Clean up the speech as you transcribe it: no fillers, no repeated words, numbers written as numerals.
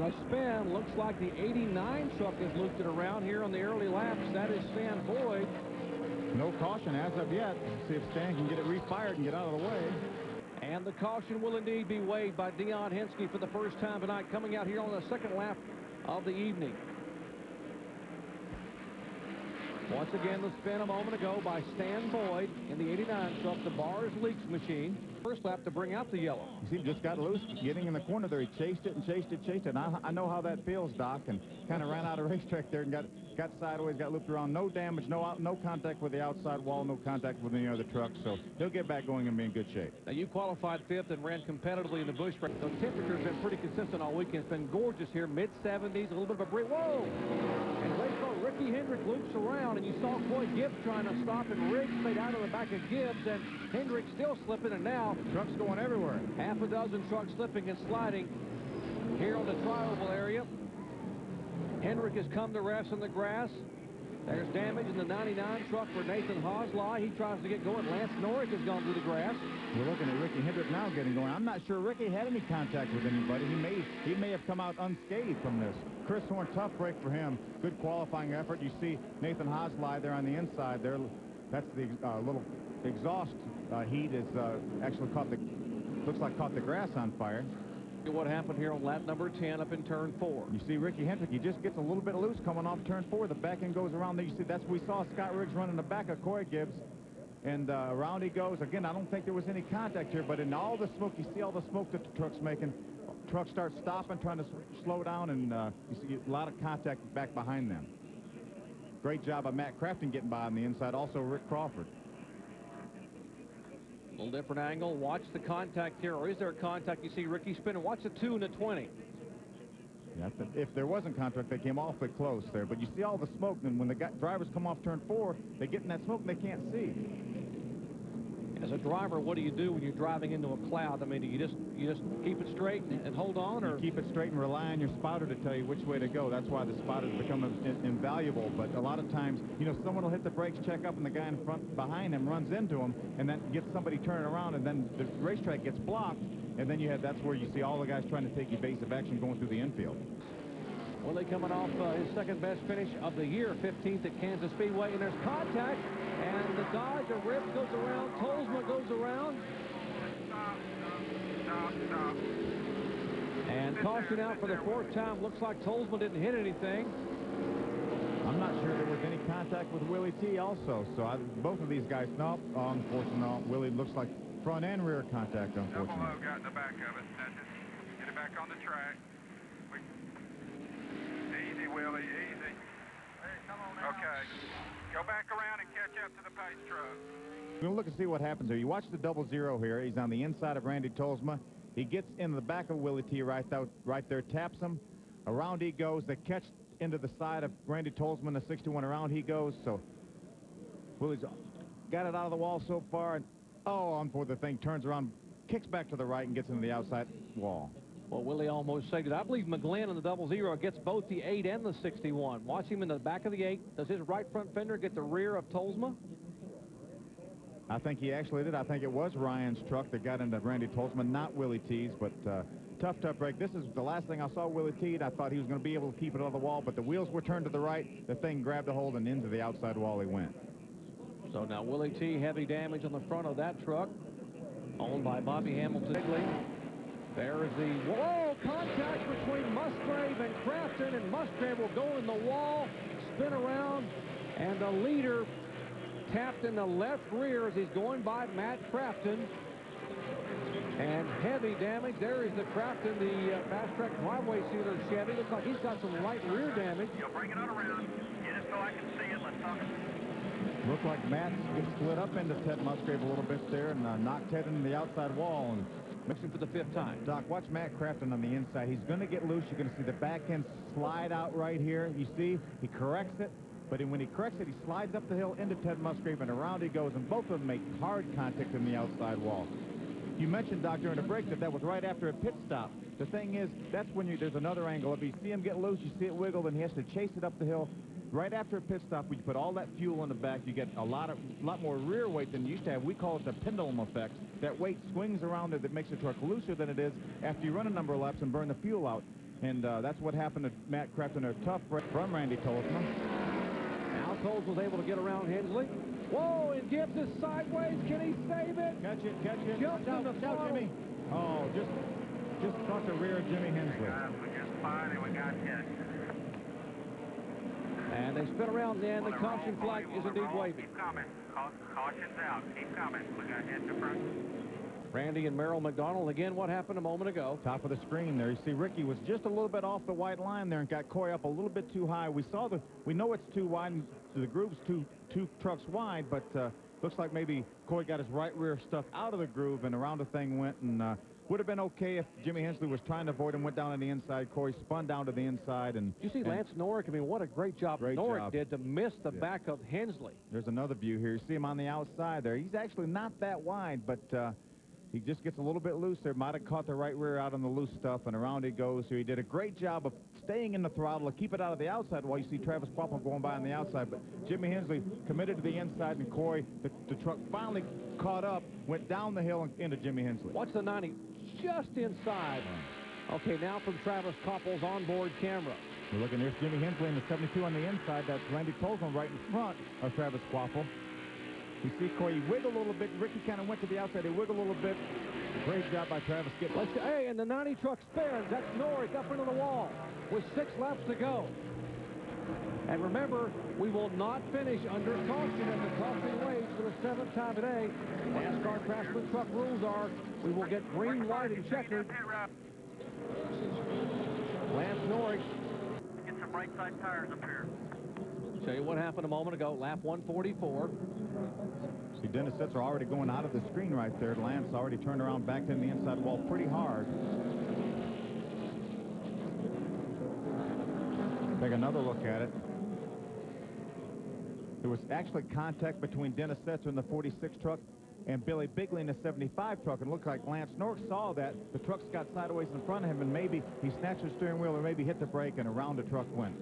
A spin. Looks like the 89 truck has looped it around here on the early laps. That is Stan Boyd. No caution as of yet. See if Stan can get it refired and get out of the way. And the caution will indeed be weighed by Dion Henske for the first time tonight, coming out here on the second lap of the evening. Once again, the spin a moment ago by Stan Boyd in the 89 truck, the Bars Leaks machine. First lap to bring out the yellow. You see, just got loose, getting in the corner there. He chased it and chased it, chased it. And I know how that feels, Doc, and kind of ran out of racetrack there and got sideways, got looped around. No damage, no contact with the outside wall, no contact with any other truck. So he'll get back going and be in good shape. Now, you qualified fifth and ran competitively in the Busch race. The temperature's been pretty consistent all weekend. It's been gorgeous here, mid-70s, a little bit of a break. Whoa! And wait for Ricky Hendrick loops around, and you saw Coy Gibbs trying to stop, and Riggs stayed out of the back of Gibbs, and Hendrick still slipping, and now trucks going everywhere. Half a dozen trucks slipping and sliding here on the tri-oval area. Hendrick has come to rest in the grass. There's damage in the 99 truck for Nathan Hosley. He tries to get going. Lance Norrick has gone through the grass. We're looking at Ricky Hendrick now getting going. I'm not sure Ricky had any contact with anybody. He may have come out unscathed from this. Chris Horn, tough break for him. Good qualifying effort. You see Nathan Hosley there on the inside there. That's the little exhaust heat is actually looks like caught the grass on fire. What happened here on lap number 10 up in turn 4. You see Ricky Hendrick, he just gets a little bit loose coming off turn 4. The back end goes around there. You see, that's we saw Scott Riggs running the back of Coy Gibbs. And around he goes. Again, I don't think there was any contact here, but in all the smoke, you see all the smoke that the truck's making. Trucks start stopping, trying to slow down, and you see a lot of contact back behind them. Great job by Matt Crafton getting by on the inside. Also Rick Crawford. A little different angle. Watch the contact here, or is there a contact? You see Ricky spinning. Watch the 2 and the 20. Yeah, if there wasn't contact, they came awfully close there. But you see all the smoke, and when the drivers come off turn 4, they get in that smoke and they can't see. As a driver, what do you do when you're driving into a cloud? I mean, do you just keep it straight and hold on, or you keep it straight and rely on your spotter to tell you which way to go? That's why the spotters become invaluable. But a lot of times, you know, someone will hit the brakes, check up, and the guy in front behind him runs into him, and then gets somebody turning around, and then the racetrack gets blocked, and then that's where you see all the guys trying to take evasive action going through the infield. Willie coming off his second best finish of the year, 15th at Kansas Speedway, and there's contact, and the Dodge of Rip goes around, Tolsma goes around. Stop. And caution out for the 4th time. Looks like Tolsma didn't hit anything. I'm not sure there was any contact with Willie T also, so both of these guys, no, unfortunately, no. Willie looks like front and rear contact, unfortunately. Double O got in the back of it. Now just get it back on the track. Easy, Willie, easy. Hey, come on now. Okay. Go back around and catch up to the pace truck. We'll look and see what happens here. You watch the 00 here. He's on the inside of Randy Tolsma. He gets into the back of Willie T right there, taps him. Around he goes. They catch into the side of Randy Tolsma, the 61. Around he goes. So Willie's got it out of the wall so far. And, for the thing turns around, kicks back to the right, and gets into the outside wall. Well, Willie almost saved it. I believe McGlynn in the 00 gets both the 8 and the 61. Watch him in the back of the 8. Does his right front fender get the rear of Tolsma? I think he actually did. I think it was Ryan's truck that got into Randy Tolsma, not Willie T's, but tough break. This is the last thing I saw Willie T. I thought he was going to be able to keep it on the wall, but the wheels were turned to the right. The thing grabbed a hold, and into the outside wall he went. So now Willie T, heavy damage on the front of that truck, owned by Bobby Hamilton. There is the contact between Musgrave and Crafton, and Musgrave will go in the wall, spin around, and the leader tapped in the left rear as he's going by Matt Crafton. And heavy damage. There is the Crafton, the fast track driveway sealer Chevy. Looks like he's got some right rear damage. You'll bring it on around. Get it so I can see it. Let's talk. Looked like Matt gets split up into Ted Musgrave a little bit there and knocked Ted into the outside wall. And mixing for the 5th time. Doc, watch Matt Crafton on the inside. He's going to get loose. You're going to see the back end slide out right here. You see, he corrects it. But when he corrects it, he slides up the hill into Ted Musgrave, and around he goes, and both of them make hard contact in the outside wall. You mentioned, Doc, during the break that was right after a pit stop. The thing is, that's when there's another angle. If you see him get loose, you see it wiggle, then he has to chase it up the hill. Right after a pit stop, when you put all that fuel in the back, you get a lot more rear weight than you used to have. We call it the pendulum effect. That weight swings around it that makes the truck looser than it is after you run a number of laps and burn the fuel out. And that's what happened to Matt Crafton. A tough break from Randy Tolzman. Now Toles was able to get around Hensley. Whoa, and Gibbs is sideways. Can he save it? Catch it, catch it. Jumps in the throttle. Jimmy. Oh, just caught the rear of Jimmy Hensley. We just fired and we got hit. And they spin around, and the caution flag is indeed waving. Keep coming. Caution's out. Keep coming. We got hit in the front. Randy and Merrill McDonald. Again, what happened a moment ago? Top of the screen there. You see Ricky was just a little bit off the white line there and got Coy up a little bit too high. We know it's too wide, and the groove's two trucks wide, but looks like maybe Coy got his right rear stuck out of the groove, and around the thing went, and would have been okay if Jimmy Hensley was trying to avoid him, went down on the inside. Coy spun down to the inside. And you see Lance Norrick? I mean, what a great job Norrick did to miss the back of Hensley. There's another view here. You see him on the outside there. He's actually not that wide, but he just gets a little bit loose there. Might have caught the right rear out on the loose stuff, and around he goes. So he did a great job of staying in the throttle to keep it out of the outside while you see Travis Quappel going by on the outside. But Jimmy Hensley committed to the inside, and Coy, the truck finally caught up, went down the hill and into Jimmy Hensley. Watch the 90 just inside. Okay, now from Travis Koppel's onboard camera. We're looking, there's Jimmy Hensley in the 72 on the inside. That's Randy Tolzman right in front of Travis Quappel. You see Coy, he wiggled a little bit. Ricky kind of went to the outside. He wiggled a little bit. Great job by Travis. Hey, and the 90 truck spins. That's Norrick up into the wall with 6 laps to go. And remember, we will not finish under caution at the caution wage for the 7th time today. NASCAR Craftsman Truck rules are we will get green, white, and checkered. Lance Norrick. Get some right side tires up here. Tell you what happened a moment ago, lap 144. See, Dennis Setzer already going out of the screen right there. Lance already turned around, backed in the inside wall pretty hard. Take another look at it. There was actually contact between Dennis Setzer in the 46 truck and Billy Bigley in the 75 truck. And it looked like Lance Norrick saw that. The trucks got sideways in front of him, and maybe he snatched the steering wheel or maybe hit the brake, and around the truck went.